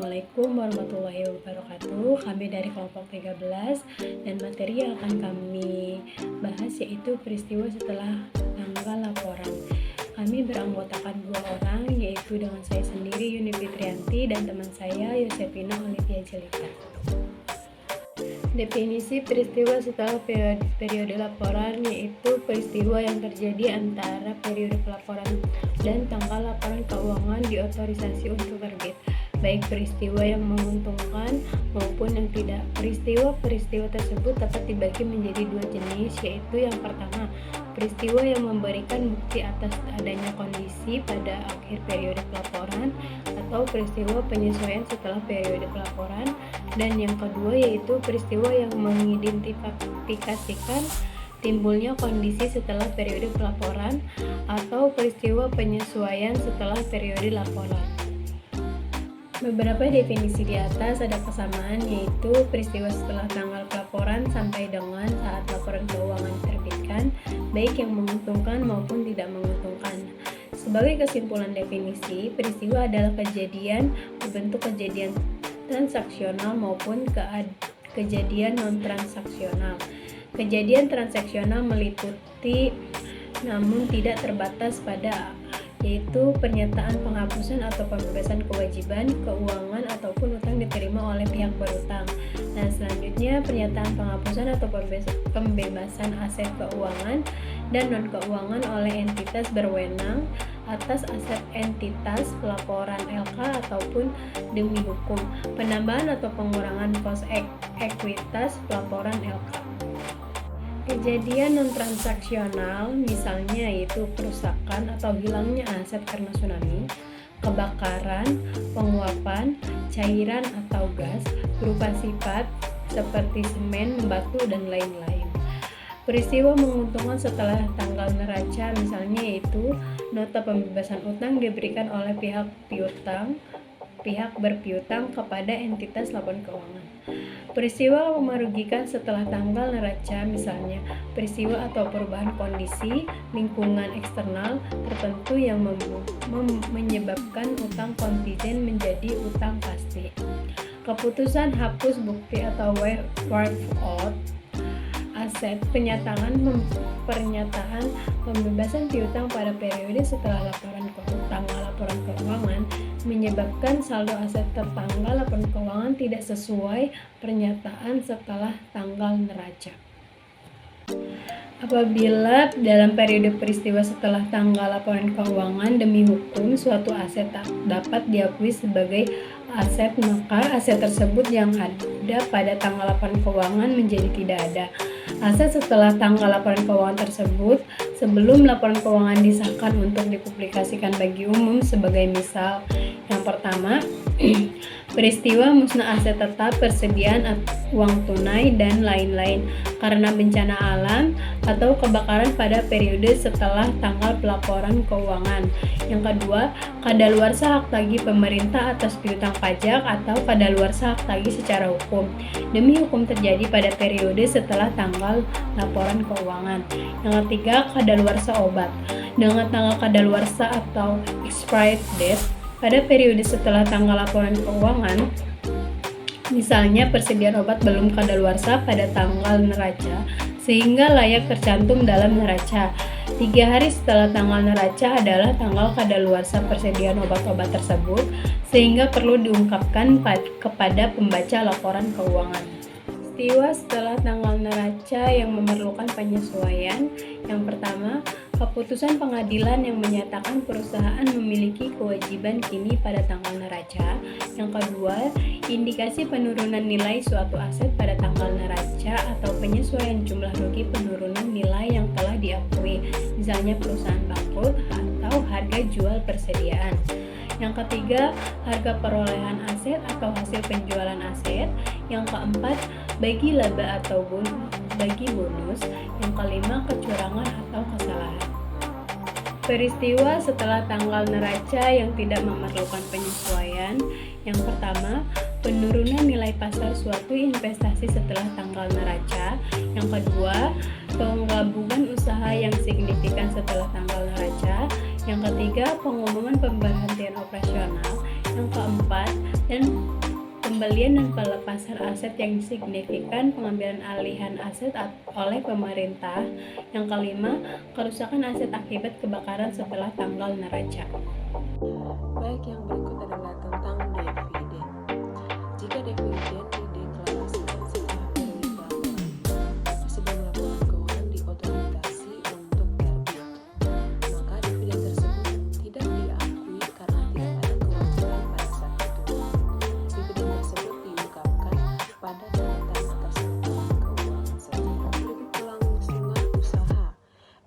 Assalamualaikum warahmatullahi wabarakatuh. Kami dari kelompok 13 dan materi yang akan kami bahas yaitu peristiwa setelah tanggal laporan. Kami beranggotakan 2 orang, yaitu dengan saya sendiri Yuni Fitrianti dan teman saya Yosefina Olivia Jelita. Definisi peristiwa setelah periode laporan yaitu peristiwa yang terjadi antara periode pelaporan dan tanggal laporan keuangan diotorisasi untuk terbit, baik peristiwa yang menguntungkan maupun yang tidak. Peristiwa tersebut dapat dibagi menjadi 2 jenis, yaitu yang pertama, peristiwa yang memberikan bukti atas adanya kondisi pada akhir periode pelaporan atau peristiwa penyesuaian setelah periode pelaporan, dan yang kedua yaitu peristiwa yang mengidentifikasikan timbulnya kondisi setelah periode pelaporan atau peristiwa penyesuaian setelah periode laporan. Beberapa definisi di atas ada kesamaan, yaitu peristiwa setelah tanggal pelaporan sampai dengan saat laporan keuangan diterbitkan, baik yang menguntungkan maupun tidak menguntungkan. Sebagai kesimpulan definisi, peristiwa adalah kejadian berbentuk kejadian transaksional maupun kejadian non-transaksional. Kejadian transaksional meliputi namun tidak terbatas pada, yaitu pernyataan penghapusan atau pembebasan kewajiban keuangan ataupun utang diterima oleh pihak berutang. Nah, selanjutnya pernyataan penghapusan atau pembebasan aset keuangan dan non-keuangan oleh entitas berwenang atas aset entitas pelaporan LK ataupun demi hukum, penambahan atau pengurangan kos ekuitas pelaporan LK. Kejadian non-transaksional misalnya yaitu kerusakan atau hilangnya aset karena tsunami, kebakaran, penguapan, cairan atau gas berupa sifat seperti semen, batu, dan lain-lain. Peristiwa menguntungkan setelah tanggal neraca misalnya yaitu nota pembebasan utang diberikan oleh pihak berpiutang kepada entitas laporan keuangan. Peristiwa merugikan setelah tanggal neraca misalnya peristiwa atau perubahan kondisi lingkungan eksternal tertentu yang menyebabkan utang kontingen menjadi utang pasti. Keputusan hapus bukti atau wipe out aset, pernyataan pembebasan piutang pada periode setelah tanggal laporan keuangan menyebabkan saldo aset tertanggal laporan keuangan tidak sesuai pernyataan setelah tanggal neraca. Apabila dalam periode peristiwa setelah tanggal laporan keuangan demi hukum suatu aset tak dapat diakui sebagai aset, maka aset tersebut yang ada pada tanggal laporan keuangan menjadi tidak ada. Aset setelah tanggal laporan keuangan tersebut sebelum laporan keuangan disahkan untuk dipublikasikan bagi umum sebagai misal, yang pertama, peristiwa musnah aset tetap, persediaan uang tunai, dan lain-lain karena bencana alam atau kebakaran pada periode setelah tanggal pelaporan keuangan. Yang kedua, kadaluarsa hak tagih pemerintah atas piutang pajak atau kadaluarsa hak tagih secara hukum demi hukum terjadi pada periode setelah tanggal laporan keuangan. Yang ketiga, kadaluarsa obat dengan tanggal kadaluarsa atau expired date pada periode setelah tanggal laporan keuangan, misalnya persediaan obat belum kadaluarsa pada tanggal neraca sehingga layak tercantum dalam neraca. 3 hari setelah tanggal neraca adalah tanggal kadaluarsa persediaan obat-obat tersebut sehingga perlu diungkapkan kepada pembaca laporan keuangan. Peristiwa setelah tanggal neraca yang memerlukan penyesuaian. Yang pertama, keputusan pengadilan yang menyatakan perusahaan memiliki kewajiban kini pada tanggal neraca. Yang kedua, indikasi penurunan nilai suatu aset pada tanggal neraca atau penyesuaian jumlah rugi penurunan nilai yang telah diakui, misalnya perusahaan bangkrut atau harga jual persediaan. Yang ketiga, harga perolehan aset atau hasil penjualan aset. Yang keempat, bagi laba atau bagi bonus. Yang kelima, kecurangan atau kesalahan. Peristiwa setelah tanggal neraca yang tidak memerlukan penyesuaian. Yang pertama, penurunan nilai pasar suatu investasi setelah tanggal neraca. Yang kedua, penggabungan usaha yang signifikan setelah tanggal neraca. Yang ketiga, pengumuman pemberhentian operasional. Yang keempat, dan pembelian dan pelepasan aset yang signifikan, pengambilan alihan aset oleh pemerintah. Yang kelima, kerusakan aset akibat kebakaran setelah tanggal neraca. Baik, yang berikut adalah tentang dividen. Jika dividen dideklarasikan setelah periode pelaporan, tapi sebelum laporan keuangan diotorisasi untuk terbit, maka dividen tersebut tidak diakui karena tidak ada kewajiban pada saat itu. Dividen tersebut diungkapkan pada catatan atas laporan keuangan saja. Lebih kelangsungan usaha.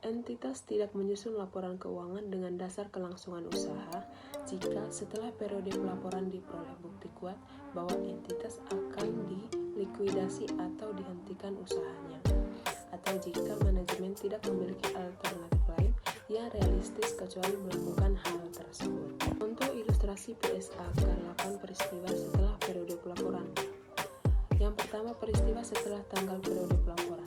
Entitas tidak menyusun laporan keuangan dengan dasar kelangsungan usaha jika setelah periode pelaporan diperoleh bukti kuat bahwa entitas akan dilikuidasi atau dihentikan usahanya, atau jika manajemen tidak memiliki alternatif lain yang realistis kecuali melakukan hal tersebut. Untuk ilustrasi PSA ke-8 peristiwa setelah periode pelaporan. Yang pertama, peristiwa setelah tanggal periode pelaporan.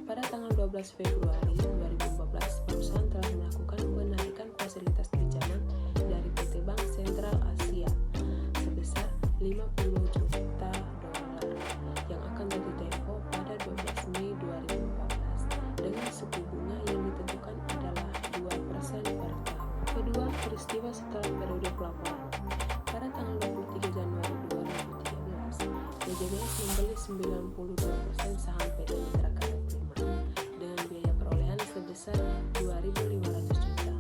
Pada tanggal 12 Februari 2014, perusahaan telah melakukan penarikan fasilitas pinjaman dari PT Bank Sentral Asia sebesar 50 juta dolar yang akan jatuh tempo pada 12 Mei 2014 dengan suku bunga yang ditentukan adalah 2% per tahun. Kedua, peristiwa setelah periode pelaporan. Pada tanggal 23 Januari 2013, DJBS membeli 92% saham PT Mitra Karya Prima dengan biaya perolehan sebesar 2.500 juta.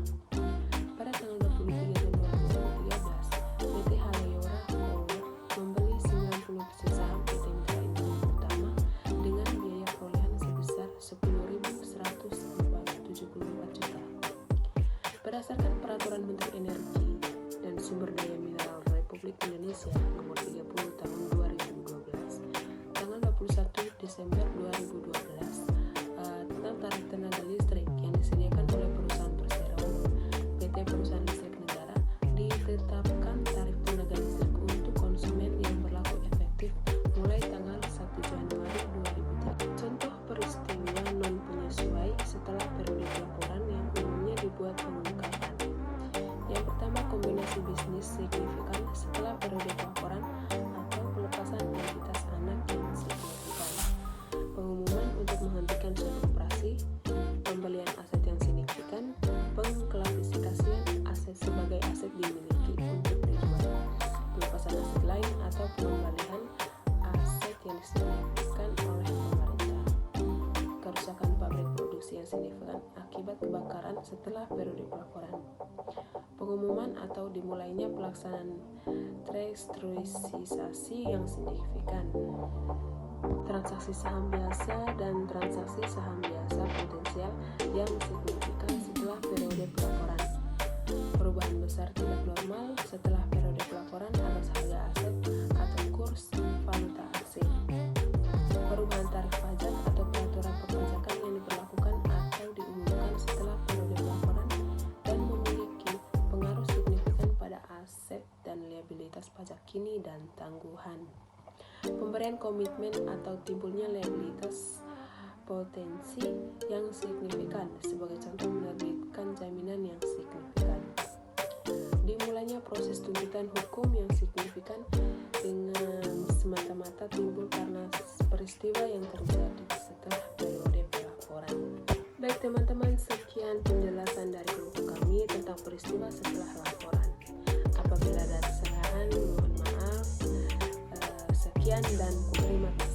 Pada tanggal 23 Januari 2013, PT Haleora Power membeli 90% saham PT Mitra Indonesia Utama dengan biaya perolehan sebesar 10.174 juta. Berdasarkan Peraturan Menteri Energi dan Sumber Daya Mineral Republik Indonesia Nomor 30 Tahun 2012, tanggal 21 Desember 2012, tentang tarif tenaga listrik yang disediakan oleh perusahaan Perseroan, PT Perusahaan Listrik Negara, ditetapkan tarif tenaga listrik untuk konsumen yang berlaku efektif mulai tanggal 1 Januari 2003. Contoh peristiwa non-penyesuai setelah periode pelaporan yang umumnya dibuat pengungkapan. Yang pertama, kombinasi bisnis signifikan setelah periode pelaporan atau pelepasan entitas anak yang signifikan. Pengumuman untuk menghentikan suatu operasi, pembelian aset yang signifikan, pengklasifikasian aset sebagai aset dimiliki untuk dijual, pelepasan aset lain atau pengembalian aset yang disignifikan oleh pemerintah, kerusakan pabrik produksi yang signifikan akibat kebakaran setelah periode pelaporan, pengumuman atau dimulainya pelaksanaan restrukturisasi yang signifikan, transaksi saham biasa dan transaksi saham biasa potensial yang signifikan setelah periode pelaporan, perubahan besar tidak normal setelah periode pelaporan atas harga aset atau kurs valuta asing, perubahan tarif pajak atau peraturan perpajakan yang diberlakukan atau diumumkan setelah periode pelaporan dan memiliki pengaruh signifikan pada aset dan liabilitas pajak kini dan tangguhan, pemberian komitmen atau timbulnya liabilitas potensi yang signifikan, sebagai contoh menerbitkan jaminan yang signifikan, dimulainya proses tuntutan hukum yang signifikan dengan semata-mata timbul karena peristiwa yang terjadi setelah periode pelaporan. Baik teman-teman, sekian penjelasan dari kelompok kami tentang peristiwa setelah laporan. Apabila ada kesalahan, mohon maaf. Sekian dan terima kasih.